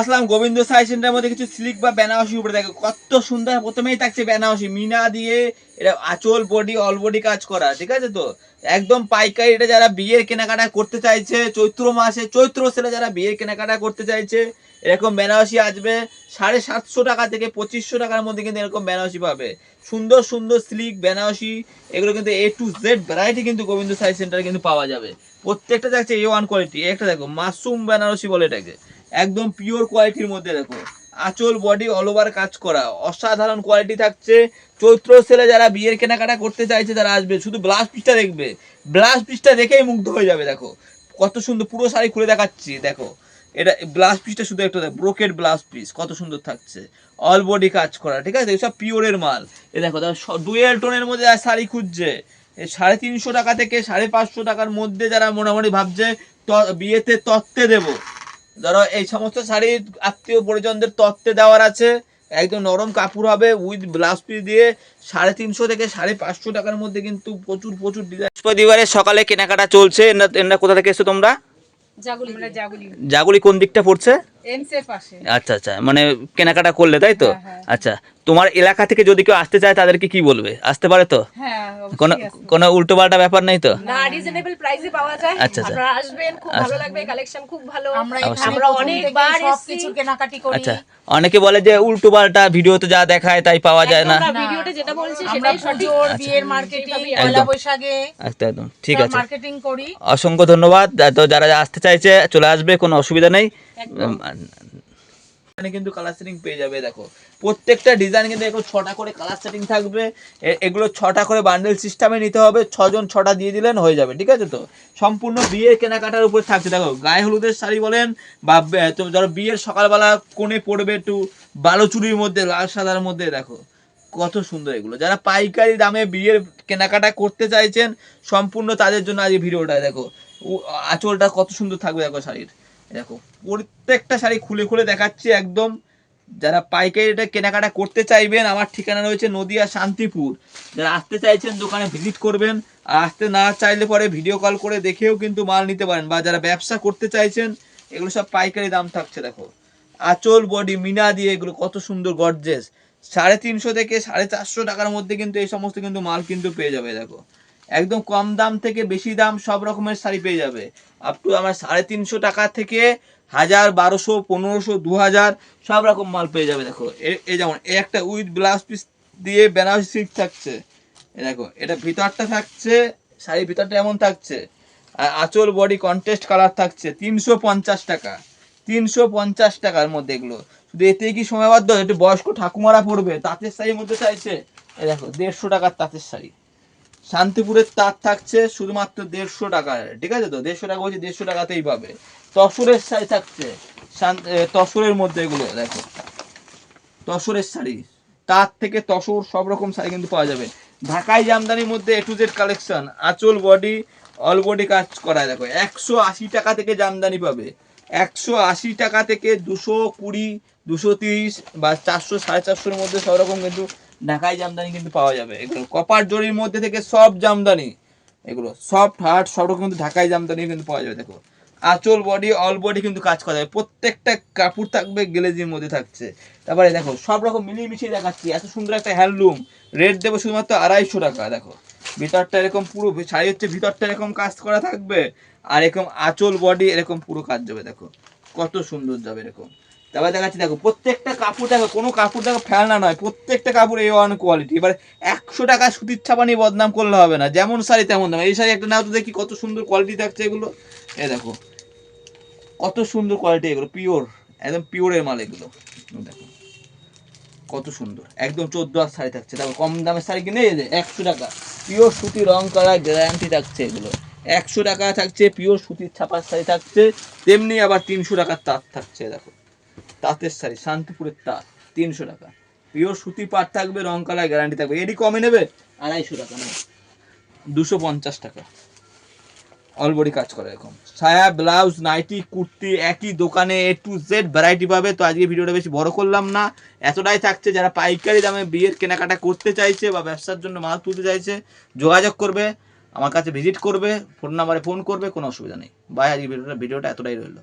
আসলাম গোবিন্দ সাই সেন্টারের মধ্যে কিছু সিল্ক বা বেনারসি উপরে দেখো কত সুন্দর। প্রথমেই থাকছে বেনারসি মিনা দিয়ে, এটা আঁচল বডি অল বডি কাজ করা, ঠিক আছে তো একদম পাইকারি। এটা যারা বিয়ের কেনাকাটা করতে চাইছে চৈত্র মাসে, চৈত্র সেলে যারা বিয়ের কেনাকাটা করতে চাইছে এরকম বেনারসি আসবে 750 টাকা থেকে 2500 টাকার মধ্যে কিন্তু এরকম বেনারসি পাবে। সুন্দর সুন্দর সিল্ক বেনারসি এগুলো কিন্তু A to Z ভ্যারাইটি কিন্তু গোবিন্দ সাই সেন্টারে কিন্তু পাওয়া যাবে। প্রত্যেকটা থাকছে A1 কোয়ালিটি। একটা দেখো মাশরুম বেনারসি বলে এটাকে, একদম পিওর কোয়ালিটির মধ্যে দেখো আঁচল বডি অল ওভার কাজ করা, অসাধারণ কোয়ালিটি থাকছে। চৈত্র সেলে যারা বিয়ের কেনাকাটা করতে চাইছে তারা আসবে, শুধু ব্লাউজ পিসটা দেখবে, ব্লাউজ পিসটা দেখেই মুগ্ধ হয়ে যাবে। দেখো কত সুন্দর, পুরো শাড়ি খুলে দেখাচ্ছি। দেখো এটা ব্লাউজ পিসটা শুধু একটা ব্রোকেড ব্লাউজ পিস, কত সুন্দর থাকছে, অল বডি কাজ করা, ঠিক আছে সব পিওরের মাল। এ দেখো ডুয়েল টোনের মধ্যে শাড়ি খুঁজছে 350 টাকা থেকে 550 টাকার মধ্যে, যারা মোটামুটি ভাবছে বিয়েতে তত্ত্বে দেবো, ধরো এই সমস্ত শাড়ির আত্মীয় পরিজনদের তত্ত্বে দেওয়ার আছে, একদম নরম কাপড় হবে উইথ ব্লাউজ পিস দিয়ে 350 থেকে 550 টাকার মধ্যে কিন্তু প্রচুর প্রচুর ডিজাইন। বৃহস্পতিবারের সকালে কেনাকাটা চলছে। এরা কোথা থেকে এসছো তোমরা? জাগুলি কোন দিকটা পড়ছে? আচ্ছা আচ্ছা, মানে কেনাকাটা করলে তাই তো? আচ্ছা, তোমার এলাকা থেকে যদি কেউ আসতে চায় তাদেরকে কি বলবে? আসতে পারে তো? কোনো উল্টো পাল্টা ব্যাপার নেই তো? না, রিজনেবল প্রাইসে পাওয়া যায়। আচ্ছা আচ্ছা, আপনারা আসবেন, খুব ভালো লাগবে, কালেকশন খুব ভালো। আমরা অনেকবার সবকিছু কেনাকাটি করি। আচ্ছা, অনেকে বলে যে উল্টো পাল্টা ভিডিওতে যা দেখায় তাই পাওয়া যায় না। আমরা ভিডিওতে যেটা বলছি আমরা সেটাই সঠিক। পুজোর বিয়ের মার্কেটিং, পয়লা বৈশাখে একদম ঠিক আছে, মার্কেটিং করি। অসংখ্য ধন্যবাদ। তো যারা আসতে চাইছে চলে আসবে, কোনো অসুবিধা নেই। এখানে কিন্তু কালার সেটিং পেয়ে যাবে। দেখো প্রত্যেকটা ডিজাইন কিন্তু এরকম 6টা করে কালার সেটিং থাকবে। এগুলো 6টা করে বান্ডেল সিস্টেমে নিতে হবে, 6 জন 6টা দিয়ে দিলেন হয়ে যাবে, ঠিক আছে তো সম্পূর্ণ বিয়ের কেনাকাটার উপর থাকছে। দেখো গায়ে হলুদের শাড়ি বলেন বা ধরো বিয়ের সকালবেলা কোণে পড়বে একটু বালুচুরির মধ্যে লাল সাদার মধ্যে, দেখো কত সুন্দর এগুলো। যারা পাইকারি দামে বিয়ের কেনাকাটা করতে চাইছেন সম্পূর্ণ তাদের জন্য আজ এই ভিডিওটা। দেখো আঁচলটা কত সুন্দর থাকবে, দেখো শাড়ির, দেখো প্রত্যেকটা শাড়ি খুলে খুলে দেখাচ্ছি একদম। যারা পাইকারি রেটে কেনাকাটা করতে চাইবেন আমার ঠিকানা রয়েছে নদিয়া শান্তিপুর। যারা আসতে চাইছেন দোকানে ভিজিট করবেন, আর আসতে না চাইলে পরে ভিডিও কল করে দেখেও কিন্তু মাল নিতে পারেন। বা যারা ব্যবসা করতে চাইছেন এগুলো সব পাইকারি দাম থাকছে। দেখো আঁচল বডি মিনা দিয়ে এগুলো কত সুন্দর গর্জেস, 350 থেকে 450 টাকার মধ্যে কিন্তু এই সমস্ত কিন্তু মাল কিন্তু পেয়ে যাবে। দেখো একদম কম দাম থেকে বেশি দাম সব রকমের শাড়ি পেয়ে যাবে। আপ টু আমার 350 টাকা থেকে 1000, 1200, 1500, 2000 সব রকম মাল পেয়ে যাবে। দেখো এই যেমন এই একটা উইথ ব্লাউজ পিস দিয়ে বেনারসি সিল্ক থাকছে, দেখো এটা ভিতরটা থাকছে, শাড়ির ভিতরটা এমন থাকছে, আর আঁচল বডি কন্ট্রাস্ট কালার থাকছে 350 টাকা, 350 টাকার মধ্যে এগুলো। শুধু এতেই কি সময়বদ্ধ, একটু বয়স্ক ঠাকুমারা পড়বে তাঁতের শাড়ির মধ্যে চাইছে, এই দেখো 150 টাকার তাঁতের শাড়ি, শান্তিপুরের তাঁত থাকছে শুধুমাত্র 150 টাকায়, ঠিক আছে তো 150 টাকা বলছি, 150 টাকাতেই পাবে। তসরের শাড়ি থাকছে, তসরের মধ্যে এগুলো দেখো, তসরের শাড়ি, তাঁত থেকে তসর সব রকম শাড়ি কিন্তু পাওয়া যাবে। ঢাকাই জামদানির মধ্যে A to Z কালেকশন, আঁচল বডি অল বডি কাজ করায়। দেখো 180 টাকা থেকে জামদানি পাবে, 180 টাকা থেকে 220, 230 বা 400, 450 মধ্যে সব রকম কিন্তু ঢাকাই জামদানি কিন্তু পাওয়া যাবে। এগুলো কপার জরির মধ্যে থেকে সব জামদানি, এগুলো সফট হার্ট সব রকম কিন্তু ঢাকাই জামদানি কিন্তু পাওয়া যাবে। দেখো আঁচল বডি অল বডি কিন্তু কাজ করা যাবে, প্রত্যেকটা কাপড় থাকবে গ্লেজির মধ্যে থাকছে। তারপরে দেখো সব রকম মিলিয়ে মিশিয়ে দেখাচ্ছি, এত সুন্দর একটা হ্যান্ডলুম, রেট দেবো শুধুমাত্র 250 টাকা। দেখো ভিতরটা এরকম পুরো শাড়ি হচ্ছে, ভিতরটা এরকম কাজ করা থাকবে, আর এরকম আঁচল বডি এরকম পুরো কাজ যাবে। দেখো কত সুন্দর যাবে এরকম। তারপরে দেখাচ্ছি দেখো প্রত্যেকটা কাপড়, দেখো কোনো কাপড় দেখো ফেলনা নয়, প্রত্যেকটা কাপড় A1 কোয়ালিটি। এবার 100 টাকা সুতির ছাপা নিয়ে বদনাম করলে হবে না, যেমন শাড়ি তেমন দাম। এই শাড়ি একটা নাও তো দেখি কত সুন্দর কোয়ালিটি থাকছে এগুলো, এ দেখো কত সুন্দর কোয়ালিটি, এগুলো পিওর, একদম পিওরের মাল এগুলো। দেখো কত সুন্দর একদম 14 হাত শাড়ি থাকছে। দেখো কম দামের শাড়ি কিনে 100 টাকা, পিওর সুতি রং করা গ্যারান্টি থাকছে এগুলো। 100 টাকা থাকছে পিওর সুতির ছাপার শাড়ি থাকছে, তেমনি আবার 300 টাকার তাঁত থাকছে। দেখো তাঁতের শাড়ি শান্তিপুরের তাঁত 300 টাকা, পিওর সুতি পাট থাকবে, রং কালার গ্যারান্টি থাকবে। এরই কমে নেবে 250 টাকা, না 250 টাকা, অলবডি কাজ করে এরকম। সায়া ব্লাউজ নাইটি কুর্তি একই দোকানে A to Z ভ্যারাইটি পাবে। তো আজকে ভিডিওটা বেশি বড় করলাম না, এতটাই থাকছে। যারা পাইকারি দামে বিয়ের কেনাকাটা করতে চাইছে বা ব্যবসার জন্য মাল তুলতে চাইছে যোগাযোগ করবে, আমার কাছে ভিজিট করবে, ফোন নাম্বারে ফোন করবে, কোনো অসুবিধা নেই। বাই, আজকে ভিডিওটা এতটাই রইলো।